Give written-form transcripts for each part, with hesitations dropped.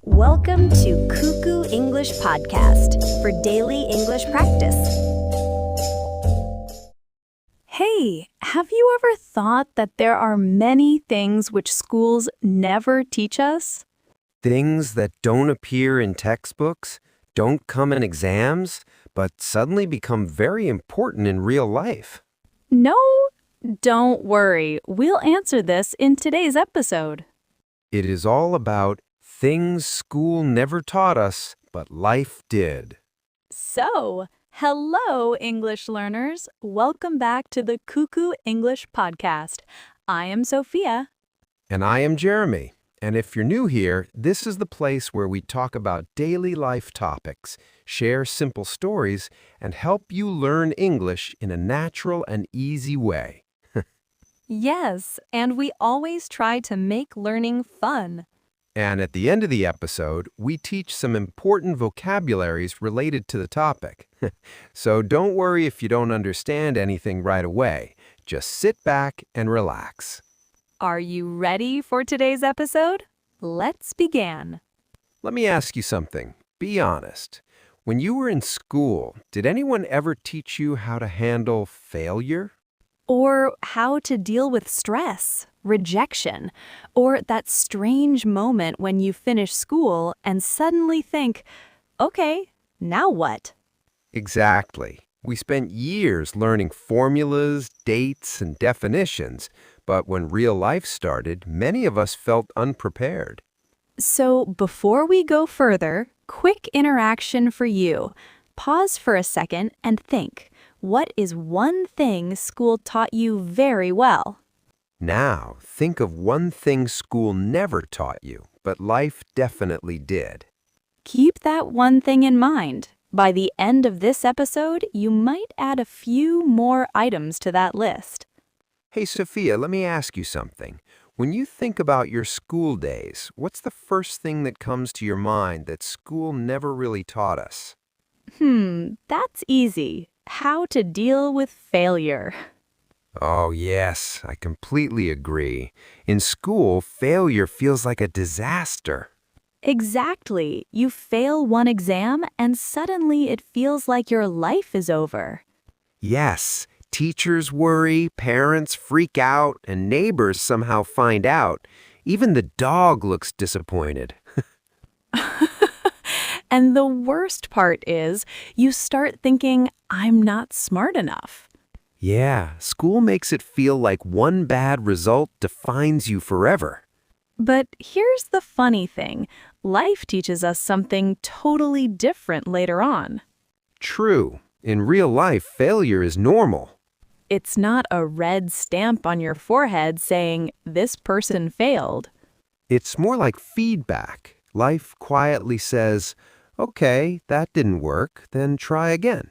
Welcome to Cuckoo English Podcast for daily English practice. Hey, have you ever thought that there are many things which schools never teach us? Things that don't appear in textbooks, don't come in exams, but suddenly become very important in real life. No, don't worry. We'll answer this in today's episode. It is all about things school never taught us, but life did. So, hello, English learners. Welcome back to the Cuckoo English Podcast. I am Sophia. And I am Jeremy. And if you're new here, this is the place where we talk about daily life topics, share simple stories, and help you learn English in a natural and easy way. Yes, and we always try to make learning fun. And at the end of the episode, we teach some important vocabularies related to the topic. So don't worry if you don't understand anything right away. Just sit back and relax. Are you ready for today's episode? Let's begin. Let me ask you something. Be honest. When you were in school, did anyone ever teach you how to handle failure? Or how to deal with stress, rejection, or that strange moment when you finish school and suddenly think, okay, now what? Exactly. We spent years learning formulas, dates, and definitions, but when real life started, many of us felt unprepared. So before we go further, quick interaction for you. Pause for a second and think, what is one thing school taught you very well? Now, think of one thing school never taught you, but life definitely did. Keep that one thing in mind. By the end of this episode, you might add a few more items to that list. Hey, Sophia, let me ask you something. When you think about your school days, what's the first thing that comes to your mind that school never really taught us? That's easy. How to deal with failure. Oh, yes, I completely agree. In school, failure feels like a disaster. Exactly. You fail one exam and suddenly it feels like your life is over. Yes, teachers worry, parents freak out, and neighbors somehow find out. Even the dog looks disappointed. And the worst part is, you start thinking, I'm not smart enough. Yeah, school makes it feel like one bad result defines you forever. But here's the funny thing. Life teaches us something totally different later on. True. In real life, failure is normal. It's not a red stamp on your forehead saying, this person failed. It's more like feedback. Life quietly says, okay, that didn't work, then try again.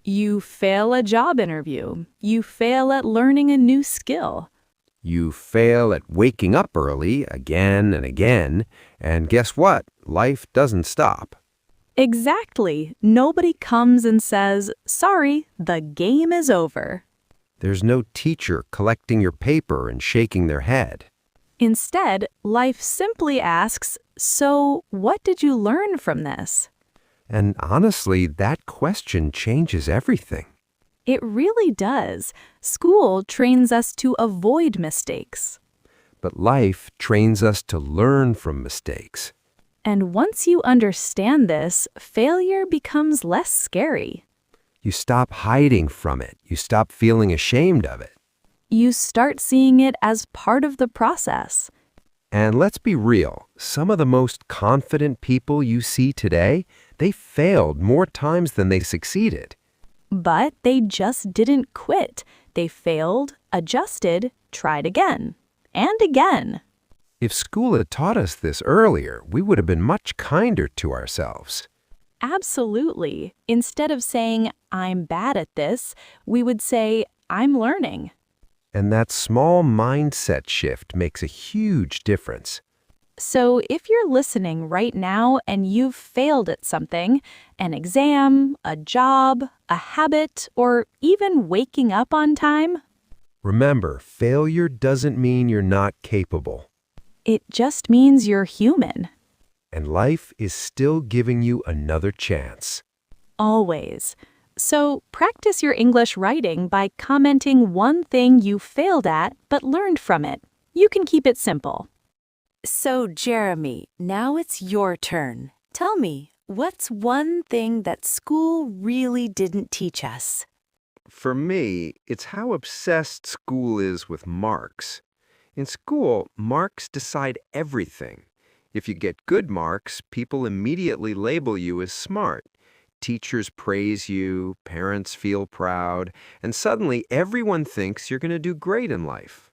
You fail a job interview. You fail at learning a new skill. You fail at waking up early again and again, and guess what? Life doesn't stop. Exactly. Nobody comes and says, sorry, the game is over. There's no teacher collecting your paper and shaking their head. Instead, life simply asks, so what did you learn from this? And honestly, that question changes everything. It really does. School trains us to avoid mistakes. But life trains us to learn from mistakes. And once you understand this, failure becomes less scary. You stop hiding from it. You stop feeling ashamed of it. You start seeing it as part of the process. And let's be real, some of the most confident people you see today, they failed more times than they succeeded. But they just didn't quit. They failed, adjusted, tried again, and again. If school had taught us this earlier, we would have been much kinder to ourselves. Absolutely. Instead of saying, I'm bad at this, we would say, I'm learning. And that small mindset shift makes a huge difference. So if you're listening right now and you've failed at something, an exam, a job, a habit, or even waking up on time, remember, failure doesn't mean you're not capable. it just means you're human. and life is still giving you another chance. Always. So practice your English writing by commenting one thing you failed at but learned from it. You can keep it simple. So, Jeremy, now it's your turn. Tell me, what's one thing that school really didn't teach us? For me, it's how obsessed school is with marks. In school, marks decide everything. If you get good marks, people immediately label you as smart. Teachers praise you, parents feel proud, and suddenly everyone thinks you're going to do great in life.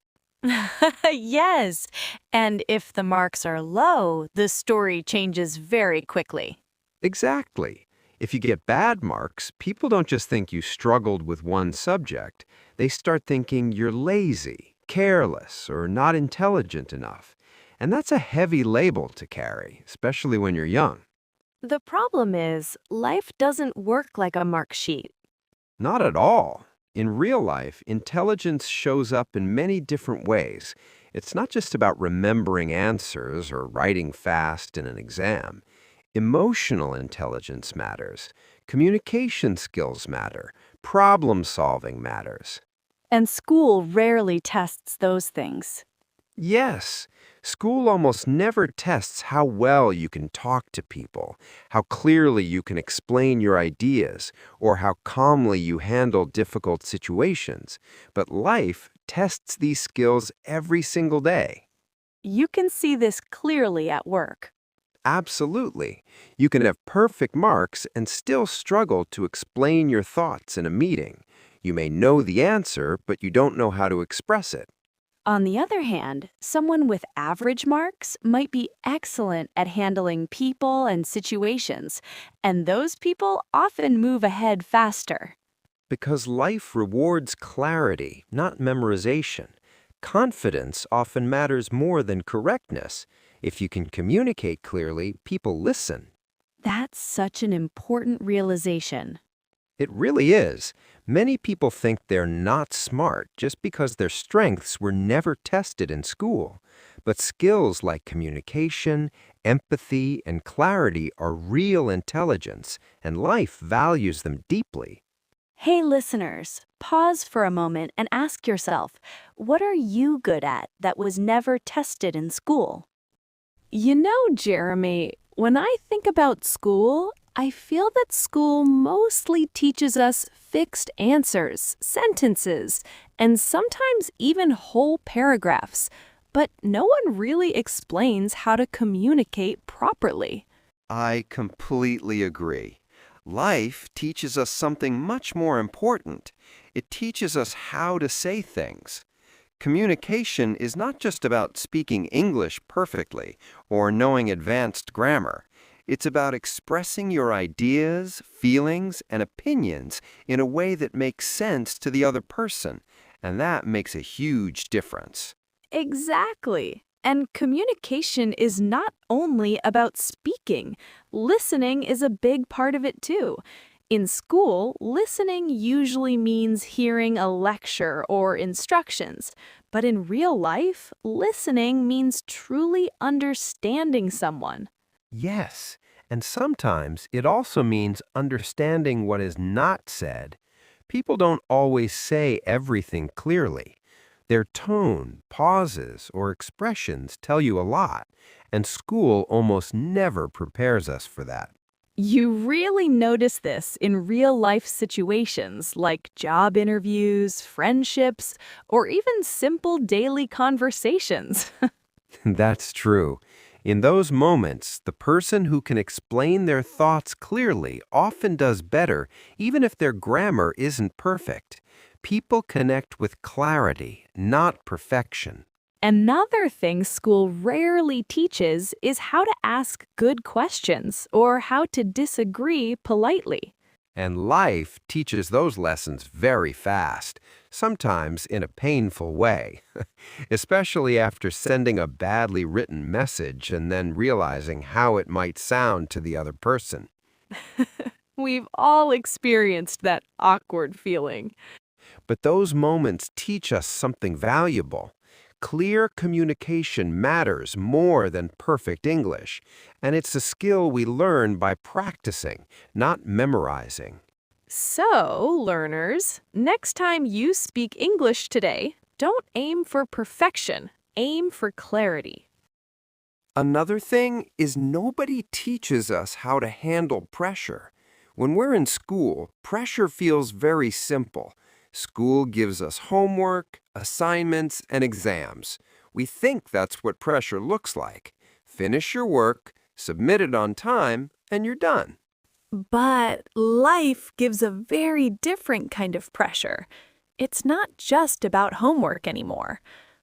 Yes, and if the marks are low, the story changes very quickly. Exactly. If you get bad marks, people don't just think you struggled with one subject. They start thinking you're lazy, careless, or not intelligent enough. And that's a heavy label to carry, especially when you're young. The problem is, life doesn't work like a mark sheet. Not at all. In real life, intelligence shows up in many different ways. It's not just about remembering answers or writing fast in an exam. Emotional intelligence matters. Communication skills matter. Problem solving matters. And school rarely tests those things. Yes, school almost never tests how well you can talk to people, how clearly you can explain your ideas, or how calmly you handle difficult situations. But life tests these skills every single day. You can see this clearly at work. Absolutely. You can have perfect marks and still struggle to explain your thoughts in a meeting. You may know the answer, but you don't know how to express it. On the other hand, someone with average marks might be excellent at handling people and situations, and those people often move ahead faster. Because life rewards clarity, not memorization. Confidence often matters more than correctness. If you can communicate clearly, people listen. That's such an important realization. It really is. Many people think they're not smart just because their strengths were never tested in school. But skills like communication, empathy, and clarity are real intelligence, and life values them deeply. Hey, listeners, pause for a moment and ask yourself, what are you good at that was never tested in school? You know, Jeremy, when I think about school, I feel that school mostly teaches us fixed answers, sentences, and sometimes even whole paragraphs, but no one really explains how to communicate properly. I completely agree. Life teaches us something much more important. It teaches us how to say things. Communication is not just about speaking English perfectly or knowing advanced grammar. It's about expressing your ideas, feelings, and opinions in a way that makes sense to the other person, and that makes a huge difference. Exactly. And communication is not only about speaking. Listening is a big part of it too. In school, listening usually means hearing a lecture or instructions. But in real life, listening means truly understanding someone. Yes, and sometimes it also means understanding what is not said. People don't always say everything clearly. Their tone, pauses, or expressions tell you a lot, and school almost never prepares us for that. You really notice this in real-life situations like job interviews, friendships, or even simple daily conversations. That's true. In those moments, the person who can explain their thoughts clearly often does better, even if their grammar isn't perfect. People connect with clarity, not perfection. Another thing school rarely teaches is how to ask good questions or how to disagree politely. And life teaches those lessons very fast, sometimes in a painful way, especially after sending a badly written message and then realizing how it might sound to the other person. We've all experienced that awkward feeling. But those moments teach us something valuable. Clear communication matters more than perfect English, and it's a skill we learn by practicing, not memorizing. So, learners, next time you speak English today, don't aim for perfection. Aim for clarity. Another thing is nobody teaches us how to handle pressure. When we're in school, pressure feels very simple. School gives us homework, assignments, and exams. We think that's what pressure looks like. Finish your work, submit it on time, and you're done. But life gives a very different kind of pressure. It's not just about homework anymore.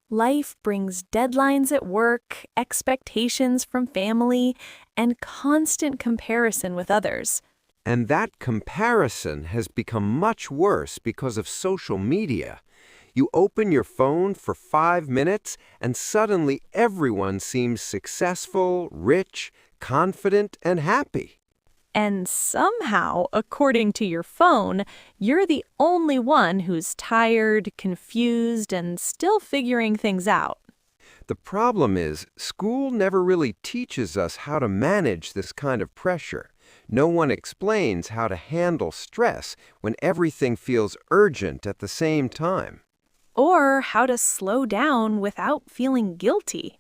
Life brings deadlines at work, expectations from family, and constant comparison with others. And that comparison has become much worse because of social media. You open your phone for 5 minutes, and suddenly everyone seems successful, rich, confident, and happy. And somehow, according to your phone, you're the only one who's tired, confused, and still figuring things out. The problem is, school never really teaches us how to manage this kind of pressure. No one explains how to handle stress when everything feels urgent at the same time. Or how to slow down without feeling guilty.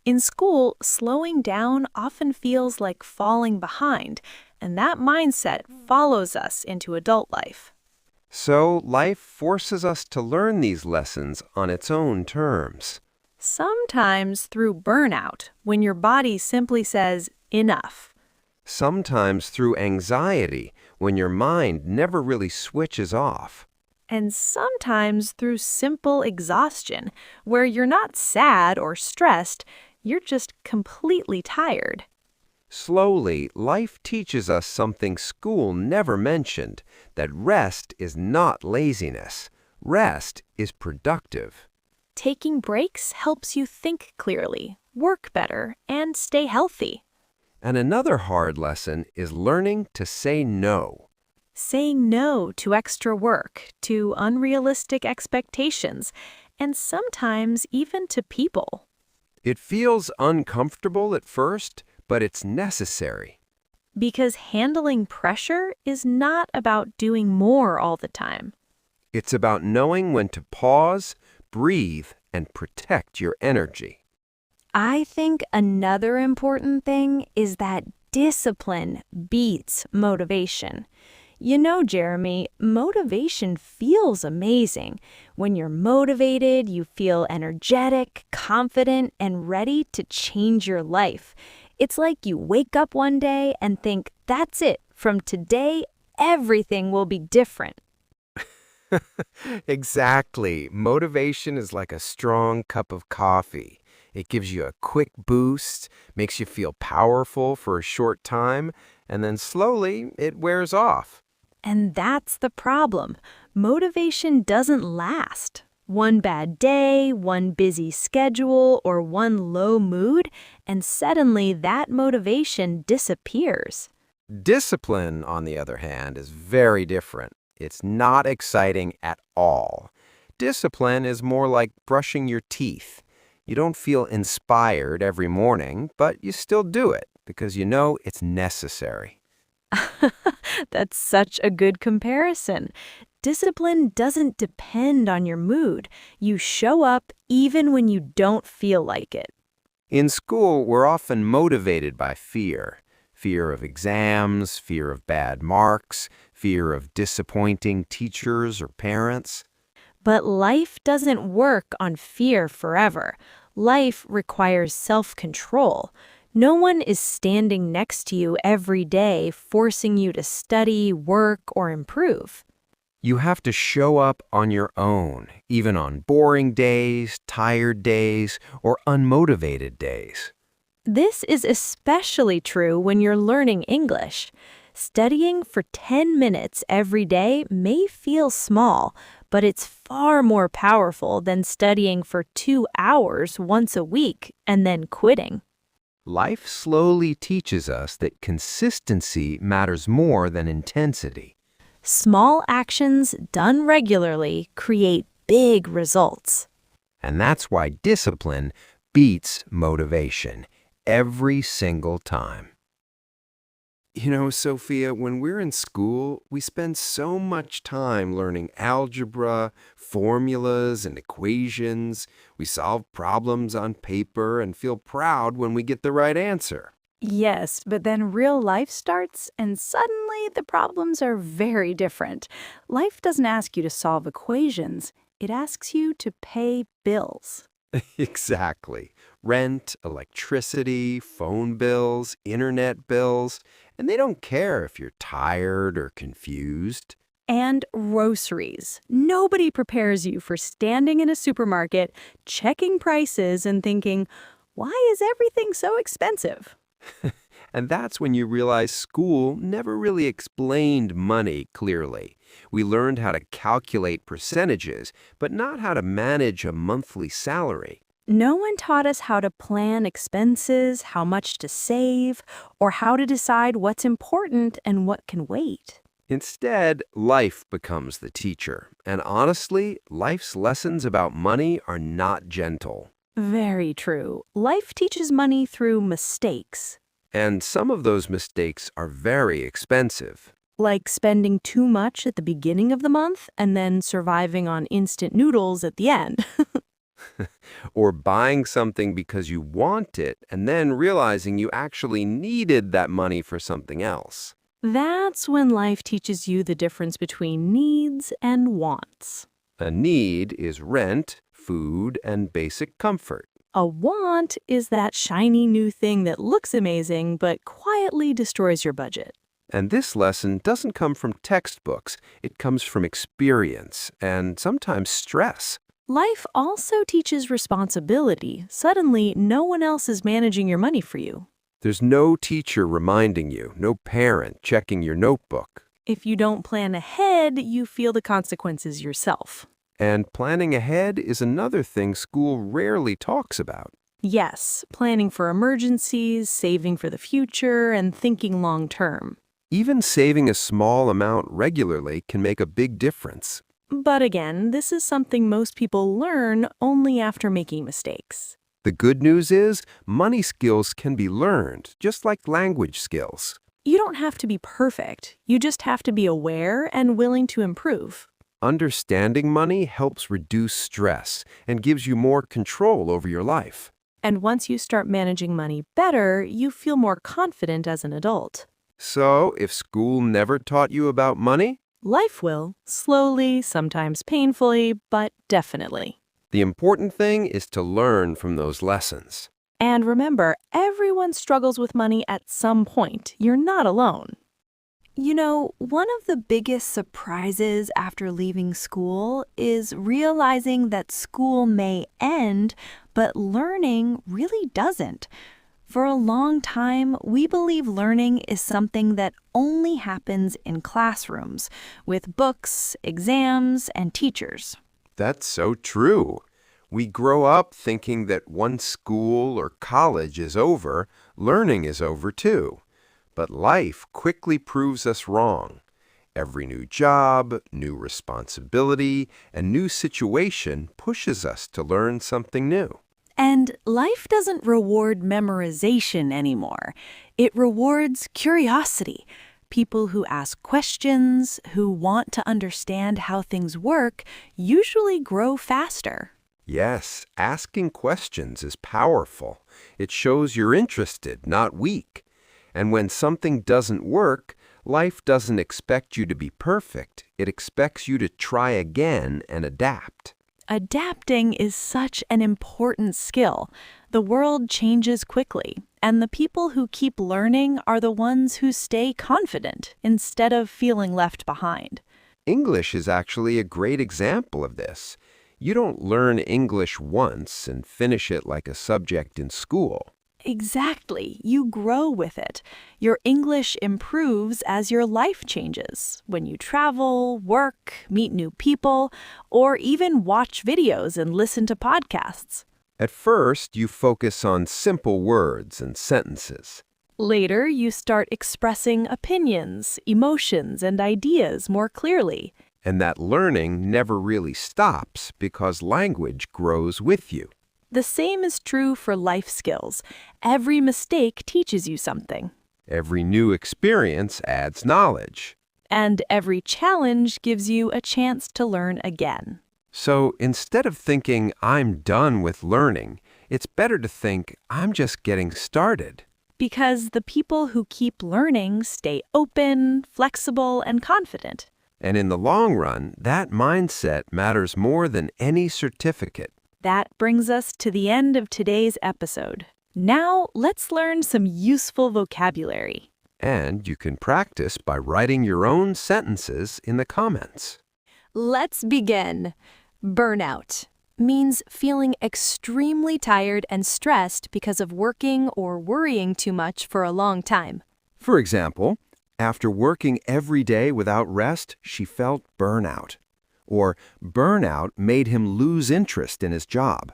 In school, slowing down often feels like falling behind, and that mindset follows us into adult life. So, life forces us to learn these lessons on its own terms. Sometimes through burnout, when your body simply says, enough. Sometimes through anxiety, when your mind never really switches off. And sometimes through simple exhaustion, where you're not sad or stressed, you're just completely tired. Slowly, life teaches us something school never mentioned, that rest is not laziness. Rest is productive. Taking breaks helps you think clearly, work better, and stay healthy. And another hard lesson is learning to say no. Saying no to extra work, to unrealistic expectations, and sometimes even to people. It feels uncomfortable at first, but it's necessary. Because handling pressure is not about doing more all the time. It's about knowing when to pause, breathe, and protect your energy. I think another important thing is that discipline beats motivation. You know, Jeremy, motivation feels amazing. When you're motivated, you feel energetic, confident, and ready to change your life. It's like you wake up one day and think, that's it. From today, everything will be different. Exactly. Motivation is like a strong cup of coffee. It gives you a quick boost, makes you feel powerful for a short time, and then slowly it wears off. And that's the problem. Motivation doesn't last. One bad day, one busy schedule, or one low mood, and suddenly that motivation disappears. Discipline, on the other hand, is very different. It's not exciting at all. Discipline is more like brushing your teeth. You don't feel inspired every morning, but you still do it because you know it's necessary. That's such a good comparison. Discipline doesn't depend on your mood. You show up even when you don't feel like it. In school, we're often motivated by fear. Fear of exams, fear of bad marks, fear of disappointing teachers or parents. But life doesn't work on fear forever. Life requires self-control. No one is standing next to you every day forcing you to study, work, or improve. You have to show up on your own, even on boring days, tired days, or unmotivated days. This is especially true when you're learning English. Studying for 10 minutes every day may feel small, but it's far more powerful than studying for 2 hours once a week and then quitting. Life slowly teaches us that consistency matters more than intensity. Small actions done regularly create big results. And that's why discipline beats motivation every single time. You know, Sophia, when we're in school, we spend so much time learning algebra, formulas, and equations. We solve problems on paper and feel proud when we get the right answer. Yes, but then real life starts, and suddenly the problems are very different. Life doesn't ask you to solve equations, it asks you to pay bills. Exactly. Rent, electricity, phone bills, internet bills, and they don't care if you're tired or confused. And groceries. Nobody prepares you for standing in a supermarket, checking prices, and thinking, why is everything so expensive? And that's when you realize school never really explained money clearly. We learned how to calculate percentages, but not how to manage a monthly salary. No one taught us how to plan expenses, how much to save, or how to decide what's important and what can wait. Instead, life becomes the teacher. And honestly, life's lessons about money are not gentle. Very true. Life teaches money through mistakes, And some of those mistakes are very expensive. like spending too much at the beginning of the month and then surviving on instant noodles at the end. Or buying something because you want it and then realizing you actually needed that money for something else. That's when life teaches you the difference between needs and wants. A need is rent, food, and basic comfort. A want is that shiny new thing that looks amazing but quietly destroys your budget. And this lesson doesn't come from textbooks. It comes from experience and sometimes stress. Life also teaches responsibility. Suddenly, no one else is managing your money for you. There's no teacher reminding you, no parent checking your notebook. If you don't plan ahead, you feel the consequences yourself. And planning ahead is another thing school rarely talks about. Yes, planning for emergencies, saving for the future, and thinking long term. Even saving a small amount regularly can make a big difference. But again, this is something most people learn only after making mistakes. The good news is, money skills can be learned, just like language skills. You don't have to be perfect. You just have to be aware and willing to improve. Understanding money helps reduce stress and gives you more control over your life. And once you start managing money better, you feel more confident as an adult. So, if school never taught you about money, Life will, slowly, sometimes painfully, but definitely. the important thing is to learn from those lessons. And remember, everyone struggles with money at some point. You're not alone. You know, one of the biggest surprises after leaving school is realizing that school may end, but learning really doesn't. For a long time, we believe learning is something that only happens in classrooms, with books, exams, and teachers. That's so true. We grow up thinking that once school or college is over, learning is over too. But life quickly proves us wrong. Every new job, new responsibility, and new situation pushes us to learn something new. And life doesn't reward memorization anymore. It rewards curiosity. People who ask questions, who want to understand how things work, usually grow faster. Yes, asking questions is powerful. It shows you're interested, not weak. And when something doesn't work, life doesn't expect you to be perfect. It expects you to try again and adapt. Adapting is such an important skill. The world changes quickly, and the people who keep learning are the ones who stay confident instead of feeling left behind. English is actually a great example of this. You don't learn English once and finish it like a subject in school. Exactly. You grow with it. Your English improves as your life changes. When you travel, work, meet new people, or even watch videos and listen to podcasts. At first, you focus on simple words and sentences. Later, you start expressing opinions, emotions, and ideas more clearly. and that learning never really stops because language grows with you. The same is true for life skills. Every mistake teaches you something. Every new experience adds knowledge. And every challenge gives you a chance to learn again. So instead of thinking, I'm done with learning, it's better to think, I'm just getting started. Because the people who keep learning stay open, flexible, and confident. And in the long run, that mindset matters more than any certificate. That brings us to the end of today's episode. Now, let's learn some useful vocabulary. And you can practice by writing your own sentences in the comments. Let's begin. Burnout means feeling extremely tired and stressed because of working or worrying too much for a long time. For example, after working every day without rest, she felt burnout. Or burnout made him lose interest in his job.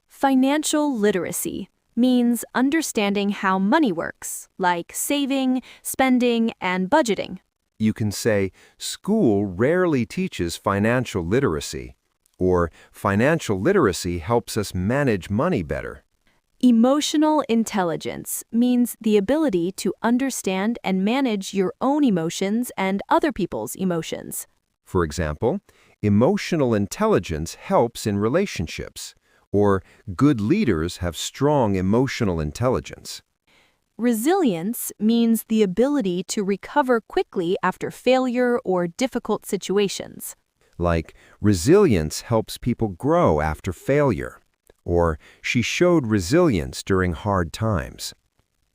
Financial literacy means understanding how money works, like saving, spending, and budgeting. You can say, school rarely teaches financial literacy, or financial literacy helps us manage money better. Emotional intelligence means the ability to understand and manage your own emotions and other people's emotions. For example, emotional intelligence helps in relationships, or good leaders have strong emotional intelligence. Resilience means the ability to recover quickly after failure or difficult situations. Like, resilience helps people grow after failure, or she showed resilience during hard times.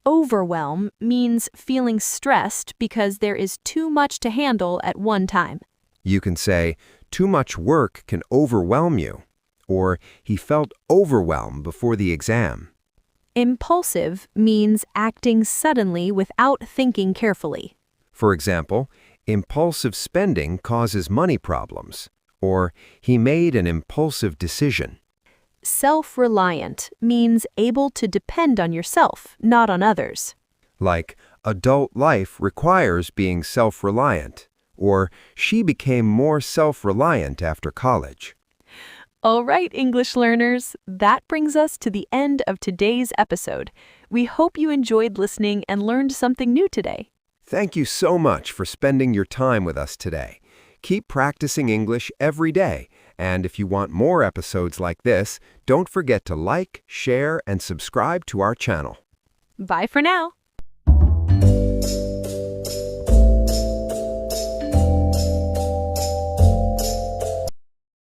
Overwhelm means feeling stressed because there is too much to handle at one time. You can say, too much work can overwhelm you, or he felt overwhelmed before the exam. Impulsive means acting suddenly without thinking carefully. For example, impulsive spending causes money problems, or he made an impulsive decision. Self-reliant means able to depend on yourself, not on others. Like, adult life requires being self-reliant, or she became more self-reliant after college. All right, English learners, that brings us to the end of today's episode. We hope you enjoyed listening and learned something new today. Thank you so much for spending your time with us today. Keep practicing English every day, and if you want more episodes like this, don't forget to like, share, and subscribe to our channel. Bye for now.